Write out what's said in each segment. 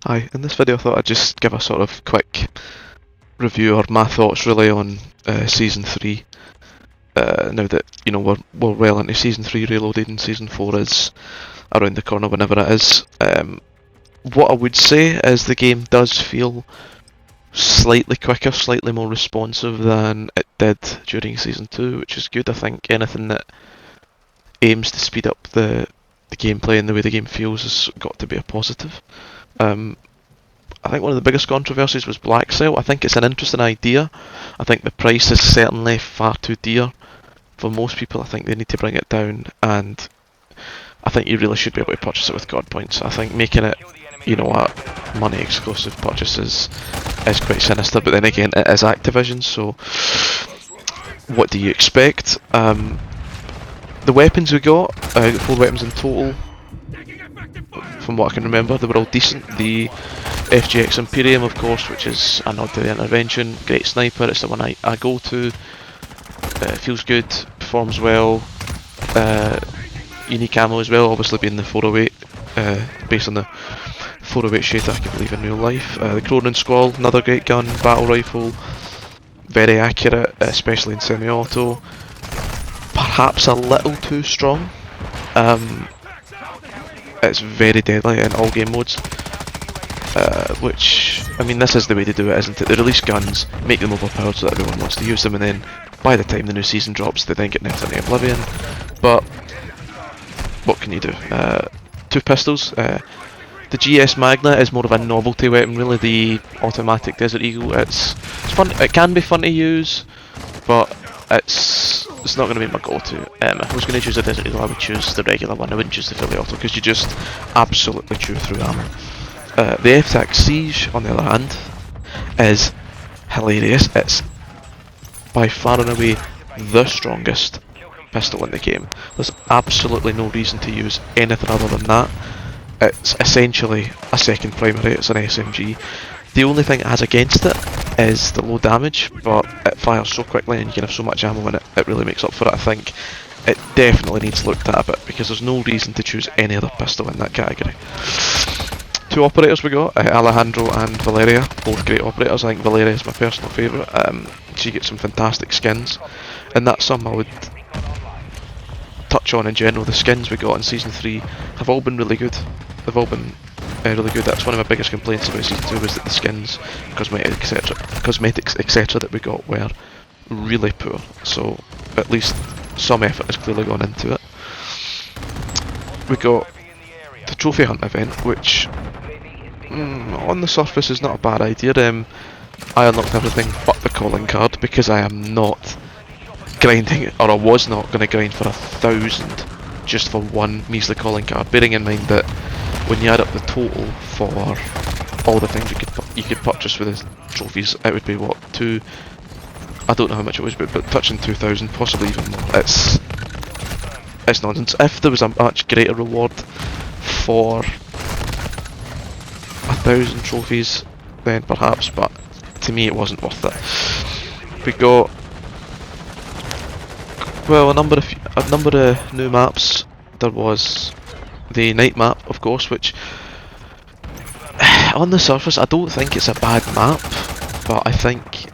Hi, in this video I thought I'd just give a sort of quick review or my thoughts really on Season 3. Now that, we're well into Season 3 reloaded and Season 4 is around the corner whenever it is. What I would say is the game does feel slightly quicker, slightly more responsive than it did during Season 2, which is good. I think anything that aims to speed up the gameplay and the way the game feels has got to be a positive. I think one of the biggest controversies was Black Cell. I think it's an interesting idea. I think the price is certainly far too dear for most people. I think they need to bring it down, and I think you really should be able to purchase it with God points. I think making it, a money exclusive purchase is quite sinister, but then again, it is Activision, so what do you expect? The weapons we got, 4 weapons in total. From what I can remember, they were all decent. The FGX Imperium, of course, which is a nod to the Intervention. Great sniper, it's the one I go to. Feels good, performs well. Unique ammo as well, obviously being the 408, based on the 408 shader I can believe in real life. The Cronin Squall, another great gun, battle rifle. Very accurate, especially in semi-auto. Perhaps a little too strong. It's very deadly in all game modes, which, I mean, this is the way to do it, isn't it? They release guns, make them overpowered so that everyone wants to use them, and then by the time the new season drops they then get nerfed into oblivion. But what can you do? 2 pistols. The GS Magna is more of a novelty weapon really, the automatic Desert Eagle. It's fun, it can be fun to use, but it's not going to be my go-to. If I was going to choose a Desert Eagle, I would choose the regular one. I wouldn't choose the fully auto because you just absolutely chew through ammo. The F-Tac Siege, on the other hand, is hilarious. It's by far and away the strongest pistol in the game. There's absolutely no reason to use anything other than that. It's essentially a second primary, it's an SMG. The only thing it has against it is the low damage, but it fires so quickly and you can have so much ammo in it, it really makes up for it. I think it definitely needs looked at a bit, because there's no reason to choose any other pistol in that category. 2 operators we got, Alejandro and Valeria, both great operators. I think Valeria is my personal favourite. She gets some fantastic skins, and that's something I would touch on in general. The skins we got in Season 3 have all been really good. They've all been really good. That's one of my biggest complaints about Season 2, was that the skins, cosmetics etc. that we got were really poor. So at least some effort has clearly gone into it. We got the trophy hunt event, which on the surface is not a bad idea. I unlocked everything but the calling card because I am not grinding, or I was not going to grind for 1,000 just for one measly calling card, bearing in mind that when you add up the total for all the things you could purchase with the trophies, it would be what, I don't know how much it was, but touching 2,000, possibly even more. It's nonsense. If there was a much greater reward for 1,000 trophies, then perhaps, but to me it wasn't worth it. We got, well, a number of new maps. There was the night map, of course, which on the surface I don't think it's a bad map, but I think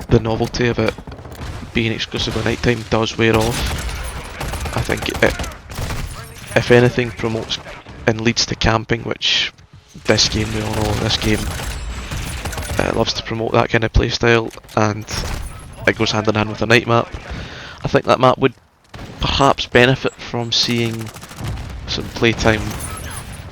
the novelty of it being exclusive at night time does wear off. I think it, if anything, promotes and leads to camping, which this game, we all know, this game loves to promote that kind of playstyle, and it goes hand in hand with the night map. I think that map would perhaps benefit from seeing some playtime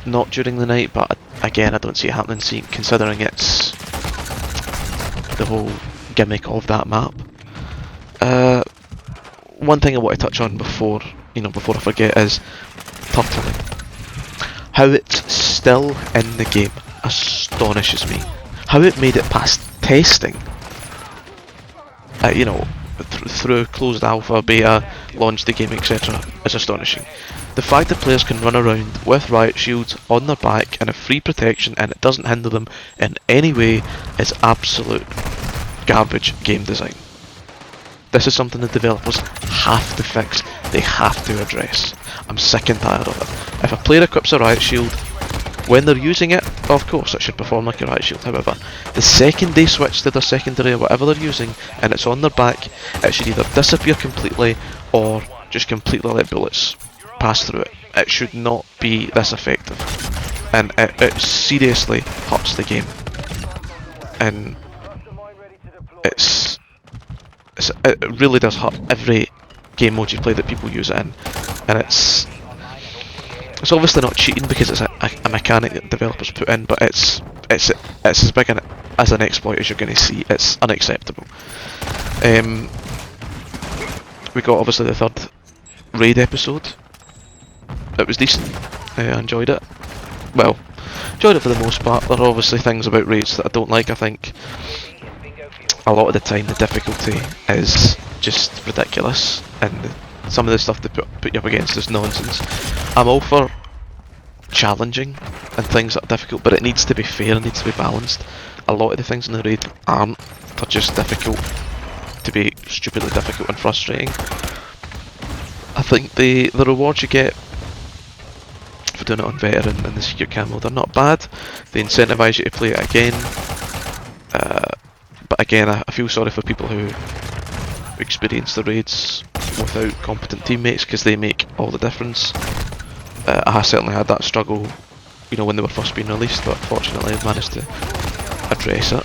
not during the night, but again I don't see it happening, considering it's the whole gimmick of that map. One thing I want to touch on before I forget is turtling. How it's still in the game astonishes me. How it made it past testing, through closed alpha, beta, launched the game, etc. is astonishing. The fact that players can run around with riot shields on their back and have free protection and it doesn't hinder them in any way is absolute garbage game design. This is something the developers have to fix, they have to address. I'm sick and tired of it. If a player equips a riot shield, When they're using it, of course it should perform like a riot shield. However, the second they switch to their secondary or whatever they're using and it's on their back, it should either disappear completely or just completely let bullets pass through it. It should not be this effective, and it seriously hurts the game. And it really does hurt every game mode you play that people use it in, and it's obviously not cheating because it's a mechanic that developers put in, but it's as big as an exploit as you're going to see. It's unacceptable. We got obviously the third raid episode. It was decent. I enjoyed it. Well, enjoyed it for the most part. There are obviously things about raids that I don't like. I think a lot of the time the difficulty is just ridiculous, and some of the stuff they put you up against is nonsense. I'm all for challenging and things that are difficult, but it needs to be fair, it needs to be balanced. A lot of the things in the raid aren't. They're just difficult to be stupidly difficult and frustrating. I think the rewards you get for doing it on veteran and the secret camo, they're not bad. They incentivise you to play it again. But again, I feel sorry for people who experience the raids without competent teammates, because they make all the difference. I certainly had that struggle, you know, when they were first being released, but fortunately I've managed to address it.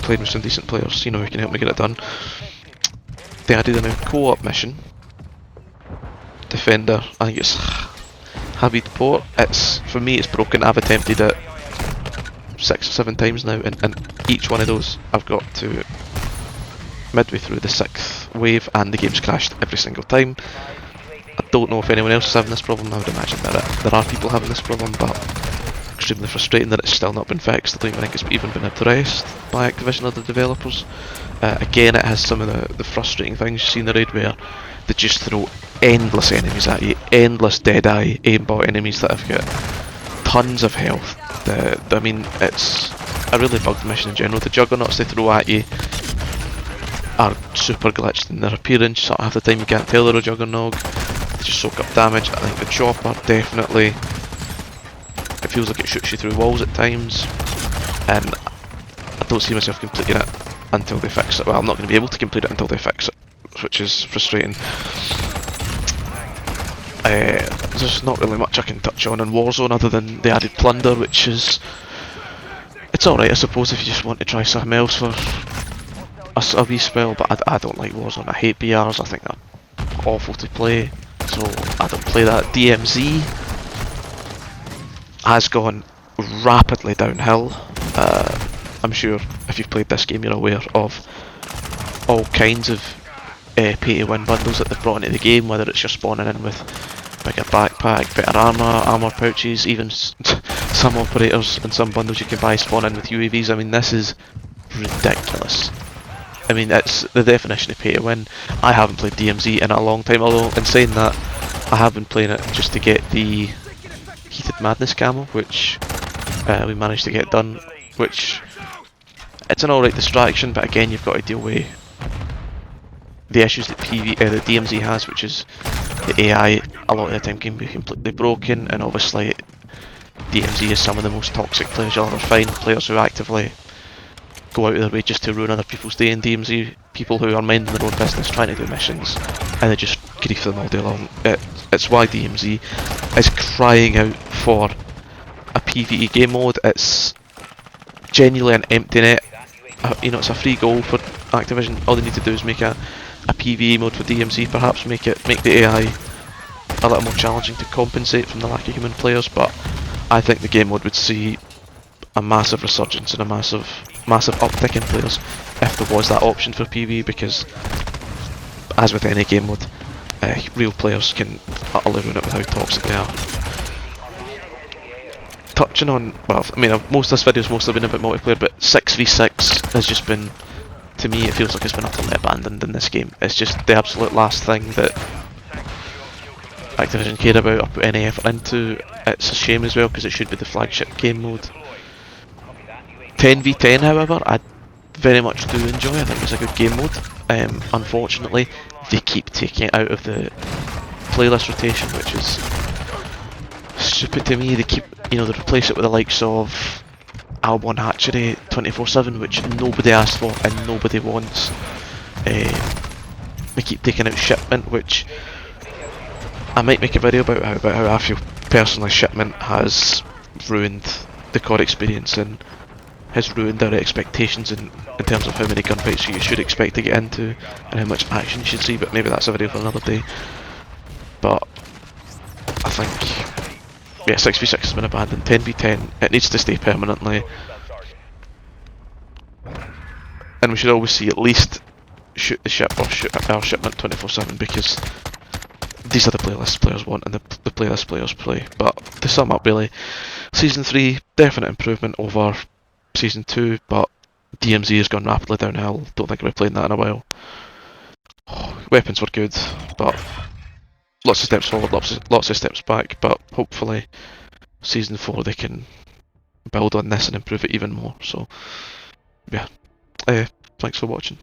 Played with some decent players, you know, who can help me get it done. They added a new co-op mission. Defender, I think it's Habib Port. It's, for me, it's broken. I've attempted it 6 or 7 times now, and each one of those I've got to midway through the 6th wave and the game's crashed every single time. I don't know if anyone else is having this problem. I would imagine that there are people having this problem, but extremely frustrating that it's still not been fixed. I don't even think it's even been addressed by Activision or the developers. Again, it has some of the frustrating things you see in the raid where they just throw endless enemies at you, endless dead-eye aimbot enemies that have got tons of health. I mean, it's a really bugged mission in general. The juggernauts they throw at you are super glitched in their appearance, so half the time you can't tell they're a juggernog. They just soak up damage. I think the chopper definitely, it feels like it shoots you through walls at times, and I don't see myself completing it until they fix it. Well, I'm not going to be able to complete it until they fix it, which is frustrating. There's not really much I can touch on in Warzone other than the added plunder, which is, it's alright I suppose if you just want to try something else for a wee spell, but I don't like Warzone. I hate BRs, I think they're awful to play, so I don't play that. DMZ has gone rapidly downhill. I'm sure if you've played this game you're aware of all kinds of pay to win bundles that they've brought into the game, whether it's you're spawning in with bigger backpack, better armour pouches, even some operators and some bundles you can buy spawn in with UAVs. I mean, this is ridiculous. I mean, it's the definition of pay to win. I haven't played DMZ in a long time, although in saying that, I have been playing it just to get the Heated Madness camo, which we managed to get done, which it's an alright distraction, but again you've got to deal with the issues that that DMZ has, which is the AI a lot of the time can be completely broken, and obviously DMZ is some of the most toxic players you'll ever find. Players who actively go out of their way just to ruin other people's day in DMZ, people who are minding their own business trying to do missions, and they just grief them all day long. It's why DMZ is crying out for a PvE game mode. It's genuinely an empty net. You know, it's a free goal for Activision. All they need to do is make a PvE mode for DMZ, perhaps make the AI a little more challenging to compensate from the lack of human players. But I think the game mode would see a massive resurgence and a massive uptick in players if there was that option for PvE, because as with any game mode, real players can utterly ruin it with how toxic they are. Touching on, well, I mean, most of this video's mostly been about multiplayer, but 6v6 has just been, to me, it feels like it's been utterly abandoned in this game. It's just the absolute last thing that Activision care about or put any effort into. It's a shame as well, because it should be the flagship game mode. 10v10, however, I very much do enjoy. I think it's a good game mode. Unfortunately, they keep taking it out of the playlist rotation, which is stupid to me. They keep you know, they replace it with the likes of Albon Hatchery 24/7, which nobody asked for and nobody wants. They keep taking out shipment, which I might make a video about how I feel personally shipment has ruined the COD experience and has ruined our expectations in terms of how many gunfights you should expect to get into and how much action you should see, but maybe that's a video for another day. But I think, yeah, 6v6 has been abandoned. 10v10, it needs to stay permanently. And we should always see at least shoot the ship or shoot our shipment 24/7, because these are the playlists players want and the playlist players play. But to sum up, really, Season 3, definite improvement over Season 2, but DMZ has gone rapidly downhill. Don't think I've played that in a while. Weapons were good, but lots of steps forward, lots of steps back, but hopefully Season 4 they can build on this and improve it even more. So, yeah. Thanks for watching.